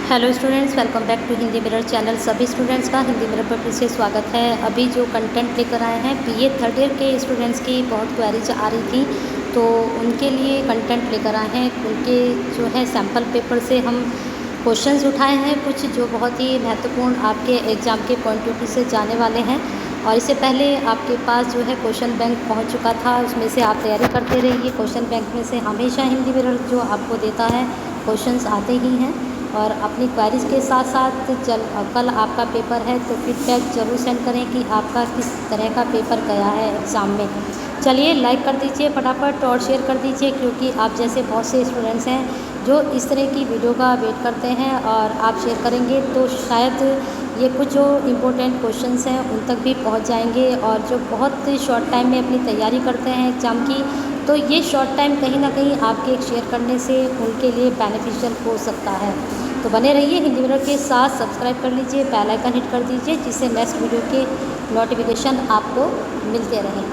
Hello students, welcome back to Hindi mirror channel. सभी students का Hindi mirror पर फिर से स्वागत है। अभी जो कंटेंट लेकर आए हैं बीए थर्ड ईयर के स्टूडेंट्स की बहुत क्वेरीज आ रही थी, तो उनके लिए कंटेंट लेकर आए हैं। उनके जो है सैम्पल पेपर से हम क्वेश्चंस उठाए हैं, कुछ जो बहुत ही महत्वपूर्ण आपके एग्ज़ाम के पॉइंट ऑफ व्यू से जाने वाले हैं। और इससे पहले आपके पास जो है क्वेश्चन बैंक पहुंच चुका था, उसमें से आप तैयारी करते रहिए। क्वेश्चन बैंक में से हमेशा हिंदी मिरर जो आपको देता है क्वेश्चंस आते ही हैं। और अपनी क्वेरीज के साथ साथ कल आपका पेपर है तो फीडबैक ज़रूर सेंड करें कि आपका किस तरह का पेपर गया है एग्ज़ाम में। चलिए लाइक कर दीजिए फटाफट और शेयर कर दीजिए, क्योंकि आप जैसे बहुत से स्टूडेंट्स हैं जो इस तरह की वीडियो का वेट करते हैं, और आप शेयर करेंगे तो शायद ये कुछ जो इम्पोर्टेंट क्वेश्चंस हैं उन तक भी पहुंच जाएंगे। और जो बहुत शॉर्ट टाइम में अपनी तैयारी करते हैं एग्ज़ाम की, तो ये शॉर्ट टाइम कहीं ना कहीं आपके शेयर करने से उनके लिए बेनिफिशियल हो सकता है। तो बने रहिए हिंदी मिरर के साथ, सब्सक्राइब कर लीजिए, बेल आइकन हिट कर दीजिए, जिससे नेक्स्ट वीडियो के नोटिफिकेशन आपको मिलते रहें।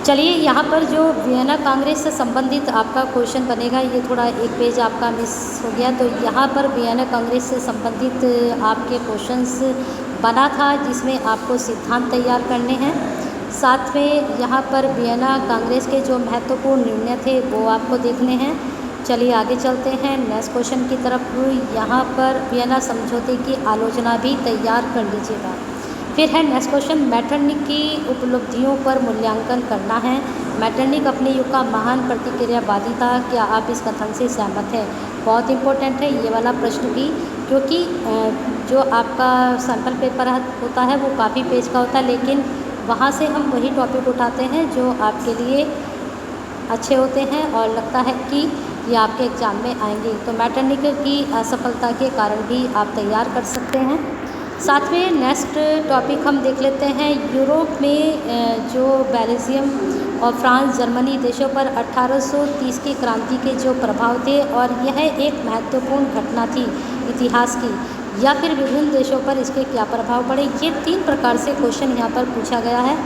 चलिए यहाँ पर जो वियना कांग्रेस से संबंधित आपका क्वेश्चन बनेगा, ये थोड़ा एक पेज आपका मिस हो गया। तो यहाँ पर वियना कांग्रेस से संबंधित आपके क्वेश्चंस बना था, जिसमें आपको सिद्धांत तैयार करने हैं। साथ में यहाँ पर वियना कांग्रेस के जो महत्वपूर्ण निर्णय थे वो आपको देखने हैं। चलिए आगे चलते हैं नेक्स्ट क्वेश्चन की तरफ। यहाँ पर वियना समझौते की आलोचना भी तैयार कर लीजिएगा। फिर है नेक्स्ट क्वेश्चन, मैटरनिक की उपलब्धियों पर मूल्यांकन करना है। मैटरनिक अपने युग का महान प्रतिक्रियावादी था, क्या आप इस कथन से सहमत हैं? बहुत इंपॉर्टेंट है ये वाला प्रश्न भी, क्योंकि जो आपका सैम्पल पेपर होता है वो काफ़ी पेज का होता है, लेकिन वहाँ से हम वही टॉपिक उठाते हैं जो आपके लिए अच्छे होते हैं और लगता है कि ये आपके एग्ज़ाम में आएंगे। तो मैटरनिक की असफलता के कारण भी आप तैयार कर सकते हैं। साथ में नेक्स्ट टॉपिक हम देख लेते हैं, यूरोप में जो बेल्जियम और फ्रांस जर्मनी देशों पर 1830 की क्रांति के जो प्रभाव थे, और यह एक महत्वपूर्ण घटना थी इतिहास की, या फिर विभिन्न देशों पर इसके क्या प्रभाव पड़े। ये 3 प्रकार से क्वेश्चन यहाँ पर पूछा गया है।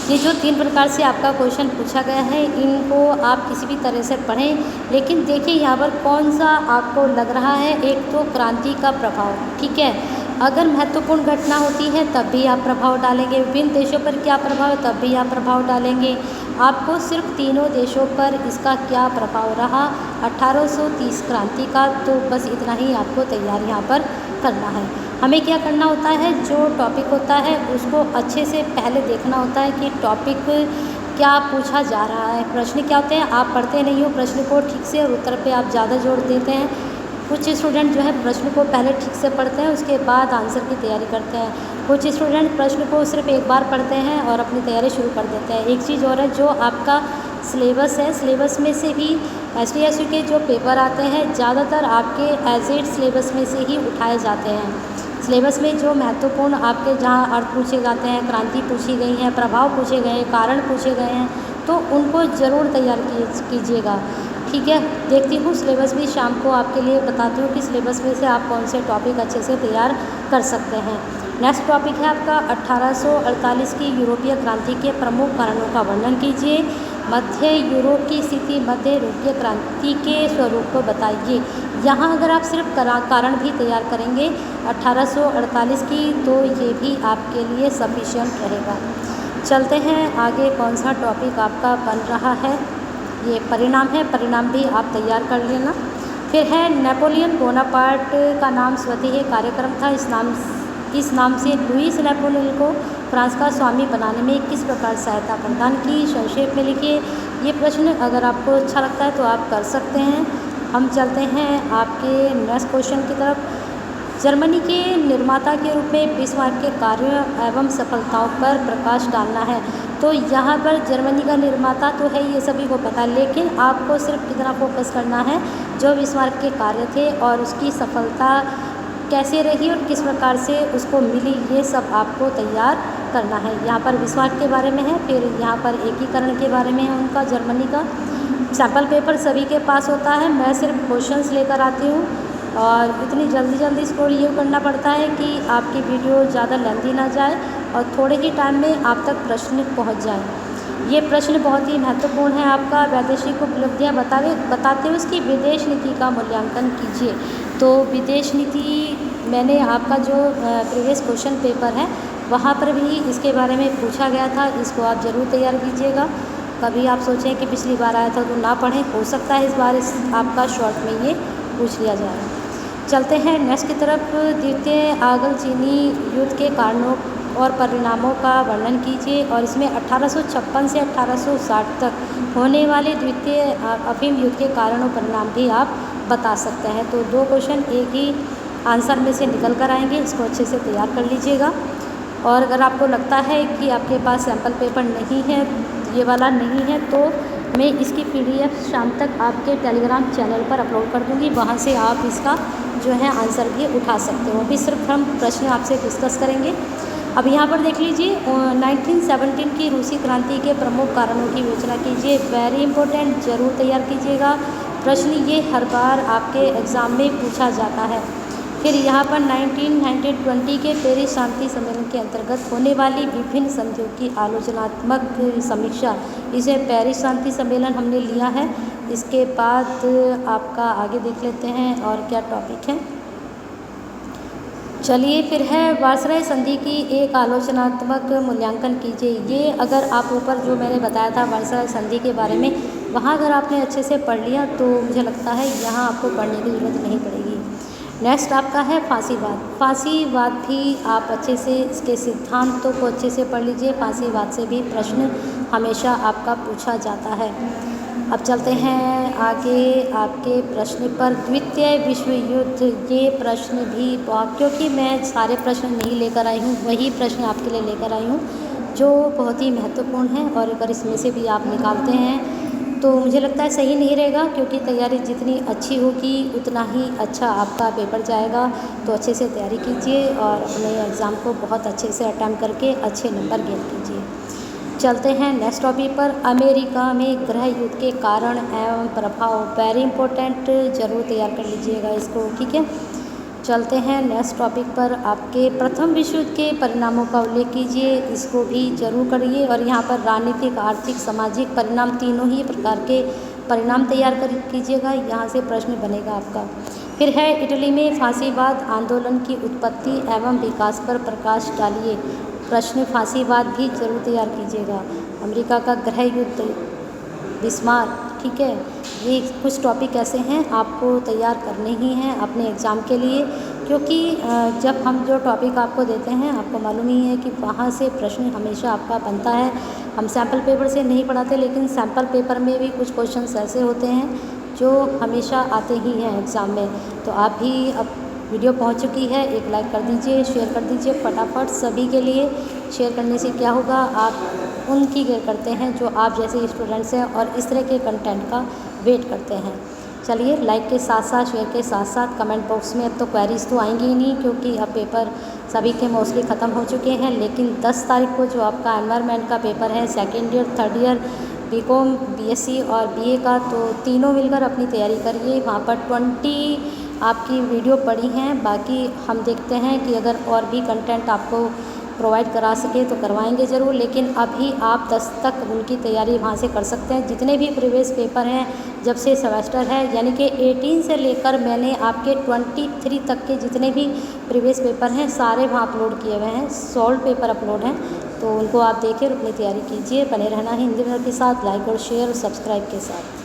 ये जो 3 प्रकार से आपका क्वेश्चन पूछा गया है, इनको आप किसी भी तरह से पढ़ें, लेकिन देखिए यहाँ पर कौन सा आपको लग रहा है। एक तो क्रांति का प्रभाव, ठीक है, अगर महत्वपूर्ण घटना होती है तब भी आप प्रभाव डालेंगे। विभिन्न देशों पर क्या प्रभाव है तब भी आप प्रभाव डालेंगे। आपको सिर्फ तीनों देशों पर इसका क्या प्रभाव रहा 1830 क्रांति का, तो बस इतना ही आपको तैयार यहाँ पर करना है। हमें क्या करना होता है, जो टॉपिक होता है उसको अच्छे से पहले देखना होता है कि टॉपिक क्या पूछा जा रहा है। प्रश्न क्या होते हैं, आप पढ़ते नहीं हो प्रश्न को ठीक से, और उत्तर पे आप ज़्यादा जोर देते हैं। कुछ स्टूडेंट जो है प्रश्न को पहले ठीक से पढ़ते हैं, उसके बाद आंसर की तैयारी करते हैं। कुछ स्टूडेंट प्रश्न को सिर्फ एक बार पढ़ते हैं और अपनी तैयारी शुरू कर देते हैं। एक चीज़ और है, जो आपका सिलेबस है, सिलेबस में से भी एसटीएसयू के जो पेपर आते हैं ज़्यादातर आपके एज इट सिलेबस में से ही उठाए जाते हैं। सिलेबस में जो महत्वपूर्ण आपके जहाँ अर्थ पूछे जाते हैं, क्रांति पूछी गई है, प्रभाव पूछे गए हैं, कारण पूछे गए हैं, तो उनको ज़रूर तैयार कीजिएगा। ठीक है, देखती हूँ सिलेबस भी शाम को आपके लिए बताती हूँ कि सिलेबस में से आप कौन से टॉपिक अच्छे से तैयार कर सकते हैं। नेक्स्ट टॉपिक है आपका 1848 की यूरोपीय क्रांति के प्रमुख कारणों का वर्णन कीजिए। मध्य यूरोप की स्थिति, मध्य यूरोपीय क्रांति के स्वरूप को बताइए। यहाँ अगर आप सिर्फ कारण भी तैयार करेंगे 1848 की, तो ये भी आपके लिए सफिशिएंट रहेगा। चलते हैं आगे, कौन सा टॉपिक आपका बन रहा है, ये परिणाम है, परिणाम भी आप तैयार कर लेना। फिर है नेपोलियन बोनापार्ट का नाम स्वदेही कार्यक्रम था। इस नाम से लुईस नेपोलियन को फ्रांस का स्वामी बनाने में किस प्रकार सहायता प्रदान की, संक्षेप में लिखिए। ये प्रश्न अगर आपको अच्छा लगता है तो आप कर सकते हैं। हम चलते हैं आपके नेक्स्ट क्वेश्चन की तरफ। जर्मनी के निर्माता के रूप में बिस्मार्क के कार्यों एवं सफलताओं पर प्रकाश डालना है। तो यहाँ पर जर्मनी का निर्माता तो है, ये सभी को पता है, लेकिन आपको सिर्फ कितना फोकस करना है, जो बिस्मार्क के कार्य थे और उसकी सफलता कैसे रही और किस प्रकार से उसको मिली, ये सब आपको तैयार करना है। यहाँ पर बिस्मार्क के बारे में है, फिर यहाँ पर एकीकरण के बारे में है उनका, जर्मनी का। सैम्पल पेपर सभी के पास होता है, मैं सिर्फ क्वेश्चंस लेकर आती हूँ, और इतनी जल्दी इसको रिव्यू करना पड़ता है कि आपकी वीडियो ज़्यादा लेंथी ना जाए और थोड़े ही टाइम में आप तक प्रश्न पहुँच जाए। ये प्रश्न बहुत ही महत्वपूर्ण है आपका। वैदेशिक उपलब्धियाँ बताते हुए उसकी विदेश नीति का मूल्यांकन कीजिए। तो विदेश नीति मैंने आपका जो प्रीवियस क्वेश्चन पेपर है वहाँ पर भी इसके बारे में पूछा गया था, इसको आप ज़रूर तैयार कीजिएगा। कभी आप सोचें कि पिछली बार आया था तो ना पढ़ें, हो सकता है इस बार आपका शॉर्ट में ये पूछ लिया जाए। चलते हैं नेक्स्ट की तरफ। द्वितीय आंग्ल चीनी युद्ध के कारणों और परिणामों का वर्णन कीजिए, और इसमें 1856 से 1860 तक होने वाले द्वितीय अफीम युद्ध के कारण और परिणाम भी आप बता सकते हैं। तो 2 क्वेश्चन एक ही आंसर में से निकल कर आएंगे, इसको अच्छे से तैयार कर लीजिएगा। और अगर आपको लगता है कि आपके पास सैम्पल पेपर नहीं है, ये वाला नहीं है, तो मैं इसकी PDF शाम तक आपके टेलीग्राम चैनल पर अपलोड कर दूँगी, वहाँ से आप इसका जो है आंसर भी उठा सकते हो। अभी सिर्फ हम प्रश्न आपसे डिस्कस करेंगे। अब यहाँ पर देख लीजिए, 1917 की रूसी क्रांति के प्रमुख कारणों की विवेचना कीजिए। वेरी इंपॉर्टेंट, ज़रूर तैयार कीजिएगा। प्रश्न ये हर बार आपके एग्ज़ाम में पूछा जाता है। फिर यहाँ पर 1920 के पेरिस शांति सम्मेलन के अंतर्गत होने वाली विभिन्न संधियों की आलोचनात्मक समीक्षा, इसे पेरिस शांति सम्मेलन हमने लिया है। इसके बाद आपका आगे देख लेते हैं और क्या टॉपिक है। चलिए फिर है वायसराय संधि की एक आलोचनात्मक मूल्यांकन कीजिए। ये अगर आप ऊपर जो मैंने बताया था वायसराय संधि के बारे में, वहाँ अगर आपने अच्छे से पढ़ लिया तो मुझे लगता है यहाँ आपको पढ़ने की ज़रूरत नहीं पड़ेगी। नेक्स्ट आपका है फांसीवाद। फांसीवाद भी आप अच्छे से इसके सिद्धांतों को अच्छे से पढ़ लीजिए। फांसीवाद से भी प्रश्न हमेशा आपका पूछा जाता है। अब चलते हैं आगे आपके प्रश्न पर। द्वितीय विश्व युद्ध, ये प्रश्न भी बहुत, क्योंकि मैं सारे प्रश्न नहीं लेकर आई हूँ, वही प्रश्न आपके लिए लेकर आई हूँ जो बहुत ही महत्वपूर्ण है, और अगर इसमें से भी आप निकालते हैं तो मुझे लगता है सही नहीं रहेगा, क्योंकि तैयारी जितनी अच्छी होगी उतना ही अच्छा आपका पेपर जाएगा। तो अच्छे से तैयारी कीजिए और अपने एग्ज़ाम को बहुत अच्छे से अटेम्प्ट करके अच्छे नंबर गेन कीजिए। चलते हैं नेक्स्ट टॉपिक पर। अमेरिका में गृह युद्ध के कारण एवं प्रभाव, वेरी इंपॉर्टेंट, ज़रूर तैयार कर लीजिएगा इसको, ठीक है। चलते हैं नेक्स्ट टॉपिक पर। आपके प्रथम विश्व युद्ध के परिणामों का उल्लेख कीजिए, इसको भी जरूर करिए। और यहाँ पर राजनीतिक, आर्थिक, सामाजिक परिणाम, तीनों ही प्रकार के परिणाम तैयार कर कीजिएगा, यहाँ से प्रश्न बनेगा आपका। फिर है इटली में फांसीवाद आंदोलन की उत्पत्ति एवं विकास पर प्रकाश डालिए। प्रश्न फांसीवाद भी जरूर तैयार कीजिएगा। अमेरिका का गृह युद्ध, बिस्मार्क, ठीक है। ये कुछ टॉपिक ऐसे हैं आपको तैयार करने ही हैं अपने एग्ज़ाम के लिए, क्योंकि जब हम जो टॉपिक आपको देते हैं आपको मालूम ही है कि वहाँ से प्रश्न हमेशा आपका बनता है। हम सैम्पल पेपर से नहीं पढ़ाते, लेकिन सैम्पल पेपर में भी कुछ क्वेश्चंस ऐसे होते हैं जो हमेशा आते ही हैं एग्ज़ाम में। तो आप भी, अब वीडियो पहुंच चुकी है, एक लाइक कर दीजिए, शेयर कर दीजिए फटाफट सभी के लिए। शेयर करने से क्या होगा, आप उनकी केयर करते हैं जो आप जैसे स्टूडेंट्स हैं और इस तरह के कंटेंट का वेट करते हैं। चलिए, लाइक के साथ साथ, शेयर के साथ साथ कमेंट बॉक्स में अब तो क्वेरीज तो आएंगी ही नहीं, क्योंकि अब पेपर सभी के मोस्टली ख़त्म हो चुके हैं। लेकिन 10 तारीख को जो आपका एनवायरनमेंट का पेपर है, second year, third year, BCom, BSc और BA का, तो तीनों मिलकर अपनी तैयारी करिए। वहाँ पर 20 आपकी वीडियो पड़ी हैं, बाकी हम देखते हैं कि अगर और भी कंटेंट आपको प्रोवाइड करा सके तो करवाएंगे ज़रूर। लेकिन अभी आप 10 तक उनकी तैयारी वहाँ से कर सकते हैं। जितने भी प्रीवियस पेपर हैं जब से सेमेस्टर है, यानी कि 18 से लेकर मैंने आपके 23 तक के जितने भी प्रीवियस पेपर हैं सारे वहाँ अपलोड किए हुए हैं। 16 पेपर अपलोड हैं, तो उनको आप देखिए और अपनी तैयारी कीजिए। बने रहना हिंदी मीडियम के साथ, लाइक और शेयर और सब्सक्राइब के साथ।